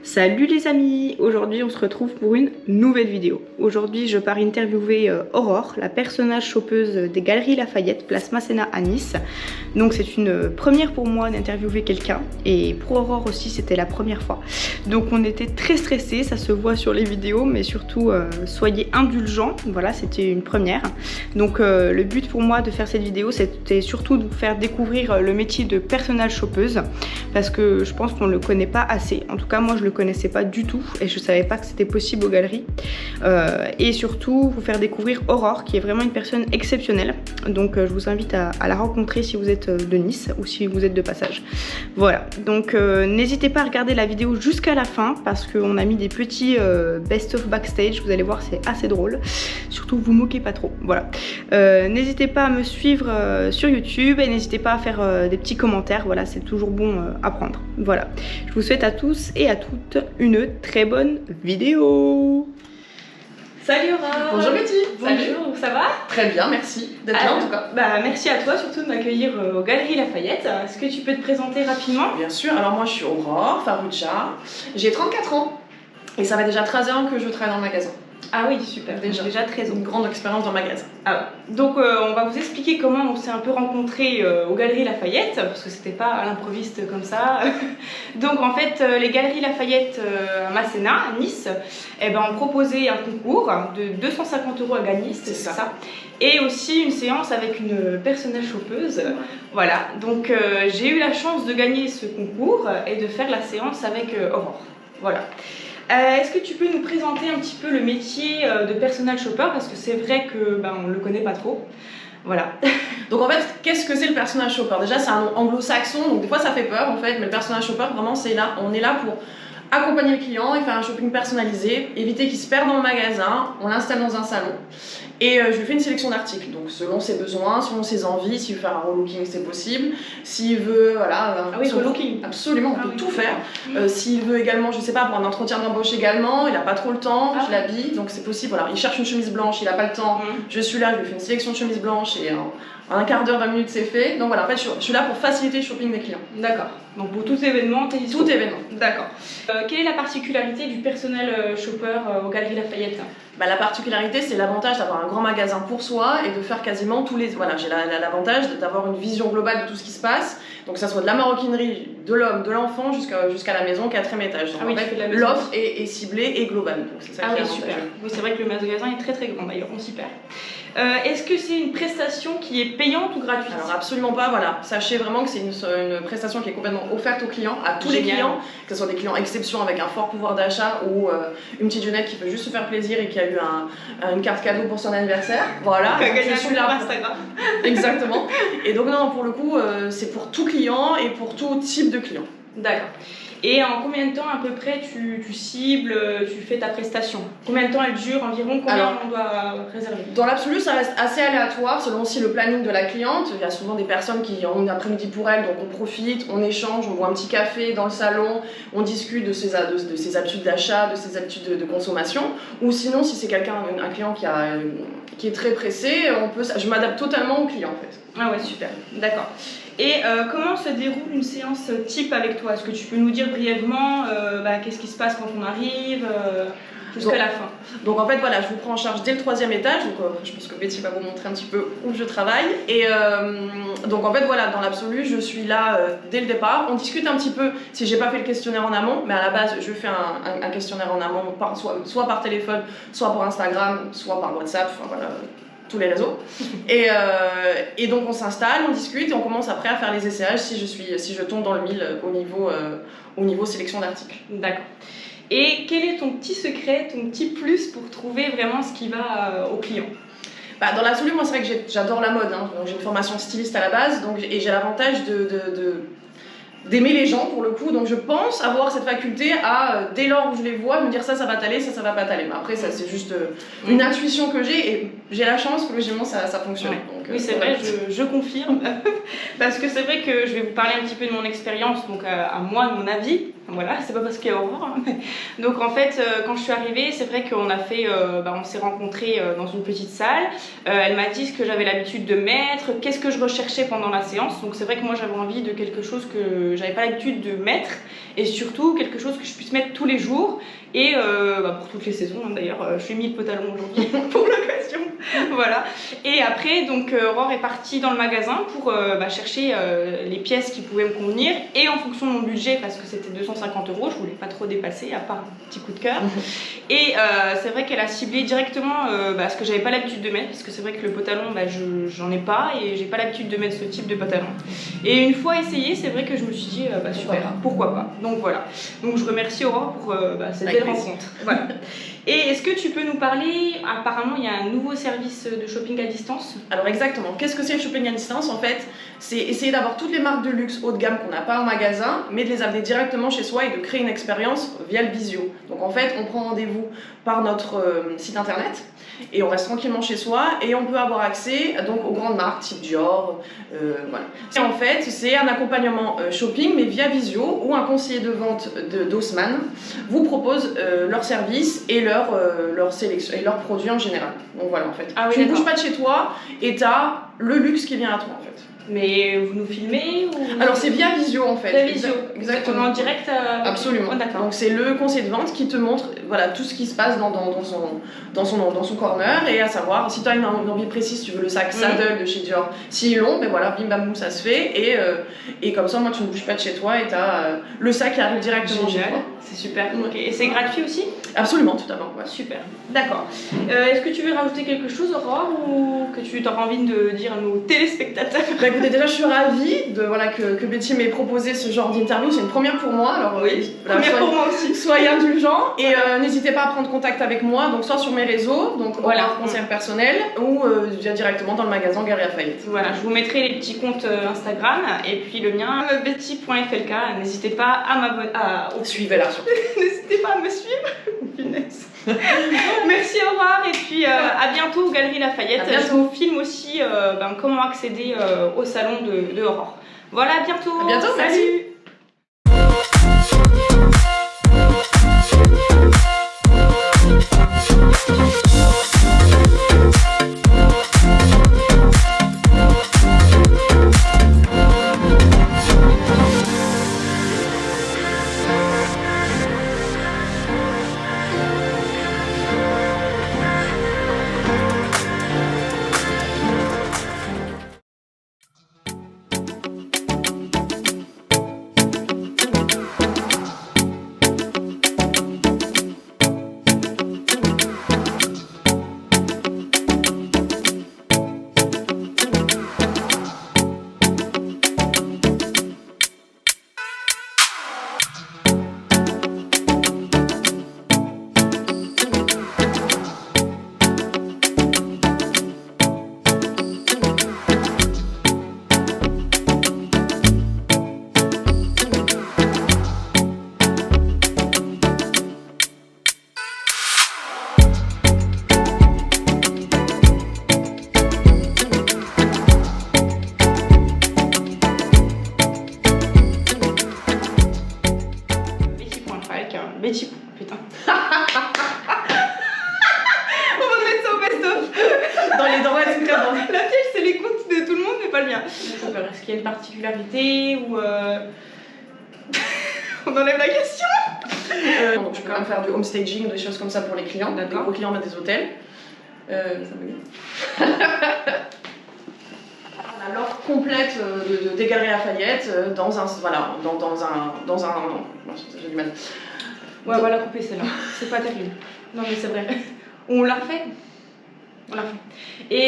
Salut les amis, aujourd'hui on se retrouve pour une nouvelle vidéo. Aujourd'hui je pars interviewer Aurore, la personnage shoppeuse des Galeries Lafayette, place Masséna à Nice. Donc c'est une première pour moi d'interviewer quelqu'un et pour Aurore aussi c'était la première fois. Donc on était très stressés, ça se voit sur les vidéos, mais surtout soyez indulgents, voilà c'était une première. Donc le but pour moi de faire cette vidéo c'était surtout de vous faire découvrir le métier de personnage shoppeuse parce que je pense qu'on le connaît pas assez. En tout cas moi je le connaissais pas du tout et je savais pas que c'était possible aux galeries et surtout vous faire découvrir Aurore qui est vraiment une personne exceptionnelle. Donc je vous invite à la rencontrer si vous êtes de Nice ou si vous êtes de passage. Voilà, donc n'hésitez pas à regarder la vidéo jusqu'à la fin parce qu'on a mis des petits best of backstage, vous allez voir c'est assez drôle, surtout vous moquez pas trop. Voilà, n'hésitez pas à me suivre sur YouTube et n'hésitez pas à faire des petits commentaires, voilà c'est toujours bon à prendre. Voilà, je vous souhaite à tous et à toutes une très bonne vidéo. Salut Aurore. Bonjour Betty. Bonjour, ça va? Très bien, merci d'être là en tout cas. Bah, merci à toi surtout de m'accueillir aux Galeries Lafayette. Est-ce que tu peux te présenter rapidement? Bien sûr, alors moi je suis Aurore Farrugia, j'ai 34 ans et ça fait déjà 13 ans que je travaille dans le magasin. Ah oui, super, déjà 13 ans. Une grande expérience dans le magasin. Ah, donc on va vous expliquer comment on s'est un peu rencontrés aux Galeries Lafayette, parce que c'était pas à l'improviste comme ça. Donc en fait, les Galeries Lafayette à Masséna, à Nice, ont proposé un concours de 250 € à gagner, c'est ça. Et aussi une séance avec une personnage shoppeuse. Voilà, donc j'ai eu la chance de gagner ce concours et de faire la séance avec Aurore. Voilà. Est-ce que tu peux nous présenter un petit peu le métier de personal shopper parce que c'est vrai que on le connaît pas trop. Voilà. Donc en fait, qu'est-ce que c'est le personnage shopper? Déjà c'est un nom anglo-saxon, donc des fois ça fait peur en fait, mais le personnage shopper vraiment c'est là, on est là pour accompagner le client et faire un shopping personnalisé, éviter qu'il se perde dans le magasin, on l'installe dans un salon et je lui fais une sélection d'articles, donc selon ses besoins, selon ses envies, s'il veut faire un relooking c'est possible, s'il veut, voilà... Ah oui, relooking. Absolument, on peut tout faire. S'il veut également, je sais pas, pour un entretien d'embauche également, il n'a pas trop le temps, je l'habille, donc c'est possible, voilà, il cherche une chemise blanche, il n'a pas le temps, je suis là, je lui fais une sélection de chemises blanches et un quart d'heure, 20 minutes c'est fait, donc voilà, en fait je suis là pour faciliter le shopping des clients. D'accord, donc pour tout événement, t'es dispo. Tout événement. D'accord. Quelle est la particularité du personnel shopper aux Galeries Lafayette? La particularité, c'est l'avantage d'avoir un grand magasin pour soi et de faire quasiment tous les... Voilà, j'ai l'avantage d'avoir une vision globale de tout ce qui se passe, donc que ça soit de la maroquinerie, de l'homme, de l'enfant, jusqu'à la maison, 4e étage. Donc en fait, l'offre est ciblée et globale. Donc c'est ça qui est super. Oui, c'est vrai que le magasin est très très grand d'ailleurs, on s'y perd. Est-ce que c'est une prestation qui est payante ou gratuite? Alors absolument pas, voilà. Sachez vraiment que c'est une prestation qui est complètement offerte aux clients, à tous les clients, que ce soit des clients exception avec un fort pouvoir d'achat ou une petite jeunette qui peut juste se faire plaisir et qui a eu une carte cadeau pour son anniversaire. Voilà, je suis là pour Instagram. Exactement. Et donc non, pour le coup, c'est pour tout client et pour tout type de client. D'accord. Et en combien de temps à peu près tu cibles, tu fais ta prestation? Combien de temps elle dure environ? Combien on doit réserver? Dans l'absolu, ça reste assez aléatoire selon aussi le planning de la cliente. Il y a souvent des personnes qui ont une après-midi pour elles, donc on profite, on échange, on boit un petit café dans le salon, on discute de ses habitudes d'achat, de ses habitudes de consommation. Ou sinon, si c'est un client qui est très pressé, je m'adapte totalement au client en fait. Ah ouais, super, d'accord. Et comment se déroule une séance type avec toi? Est-ce que tu peux nous dire brièvement qu'est-ce qui se passe quand on arrive jusqu'à la fin? Donc en fait voilà, je vous prends en charge dès le 3e étage, donc je pense que Betty va vous montrer un petit peu où je travaille. Et donc en fait voilà, dans l'absolu, je suis là dès le départ. On discute un petit peu si j'ai pas fait le questionnaire en amont, mais à la base je fais un questionnaire en amont, soit par téléphone, soit par Instagram, soit par WhatsApp, enfin voilà, tous les réseaux. Et donc on s'installe, on discute et on commence après à faire les essayages si je tombe dans le mille au niveau sélection d'articles. D'accord. Et quel est ton petit secret, ton petit plus pour trouver vraiment ce qui va au client? Dans l'absolu, moi c'est vrai que j'adore la mode, hein. J'ai une formation styliste à la base, et j'ai l'avantage d'aimer les gens pour le coup, donc je pense avoir cette faculté à, dès lors où je les vois, me dire ça va t'aller, ça va pas t'aller. Mais après ça c'est juste une intuition que j'ai et j'ai la chance que logiquement ça fonctionne. Donc Oui, c'est vrai, je confirme. Parce que c'est vrai que je vais vous parler un petit peu de mon expérience, donc à moi, de mon avis. Voilà, c'est pas parce qu'il y a Aurore. Hein. Donc en fait, quand je suis arrivée, c'est vrai qu'on a fait, on s'est rencontrés dans une petite salle. Elle m'a dit ce que j'avais l'habitude de mettre, qu'est-ce que je recherchais pendant la séance. Donc c'est vrai que moi j'avais envie de quelque chose que j'avais pas l'habitude de mettre, et surtout quelque chose que je puisse mettre tous les jours et pour toutes les saisons. Hein, d'ailleurs, je suis mis le pantalon aujourd'hui pour l'occasion. Voilà. Et après, donc Aurore est partie dans le magasin pour chercher les pièces qui pouvaient me convenir, et en fonction de mon budget, parce que c'était 250 €, je voulais pas trop dépasser, à part un petit coup de cœur. Et c'est vrai qu'elle a ciblé directement ce que j'avais pas l'habitude de mettre, parce que c'est vrai que le pantalon, j'en ai pas, et j'ai pas l'habitude de mettre ce type de pantalon. Et une fois essayé, c'est vrai que je me suis dit super, pourquoi pas. Donc voilà. Donc je remercie Aurore pour cette belle rencontre. Voilà. Et est-ce que tu peux nous parler, apparemment il y a un nouveau service de shopping à distance? Alors exactement, qu'est-ce que c'est le shopping à distance? En fait, c'est essayer d'avoir toutes les marques de luxe haut de gamme qu'on n'a pas en magasin, mais de les amener directement chez soi et de créer une expérience via le visio. Donc en fait, on prend rendez-vous par notre site internet, et on reste tranquillement chez soi, et on peut avoir accès donc aux grandes marques type Dior, voilà. Et en fait, c'est un accompagnement shopping, mais via visio, où un conseiller de vente d'Haussmann vous propose leur service et leur sélection et leurs produits en général. Donc voilà, en fait. Ah oui, tu ne bouges pas de chez toi et tu as le luxe qui vient à toi, en fait. Mais vous nous filmez ou... Alors c'est via visio en fait. Via visio, exactement. En direct Absolument. Oh, d'accord. Donc c'est le conseiller de vente qui te montre voilà, tout ce qui se passe dans son corner, et à savoir si tu as une envie précise, tu veux le sac Saddle de chez Dior, s'il est long, ben voilà, bim bam boum, ça se fait, et comme ça moi tu ne bouges pas de chez toi et tu as le sac qui arrive directement chez toi. C'est super. Okay. Et c'est gratuit aussi? Absolument, tout à fait. Ouais. Super, d'accord. Est-ce que tu veux rajouter quelque chose, Aurore, ou que tu auras envie de dire à nos téléspectateurs? Écoutez, déjà je suis ravie que Betty m'ait proposé ce genre d'interview, c'est une première pour moi. Alors, oui, première pour moi aussi. Soyez indulgents, et n'hésitez pas à prendre contact avec moi, donc soit sur mes réseaux, donc Aurore conseillère personnelle, ou directement dans le magasin Galeries Lafayette. Voilà, je vous mettrai les petits comptes Instagram, et puis le mien, betty.flk. N'hésitez pas à m'abonner. Suivez-la surtout. N'hésitez pas à me suivre. Merci Aurore, et puis à bientôt aux Galeries Lafayette. Je vous filme aussi comment accéder au salon de Aurore. Voilà, à bientôt. À bientôt, salut. merci. Betty, putain. On va mettre ça au best-of. Dans les dents, c'est clair. La piège, c'est les comptes de tout le monde, mais pas le mien. Est-ce qu'il y a une particularité ou on enlève la question? Donc je peux quand même faire du home staging, des choses comme ça pour les clients. Des gros clients dans des hôtels. Ça me la l'offre complète des Galeries Lafayette dans un j'ai du mal. Ouais, voilà, couper celle-là. C'est pas terrible. Non mais c'est vrai. On l'a refait. On l'a refait. Et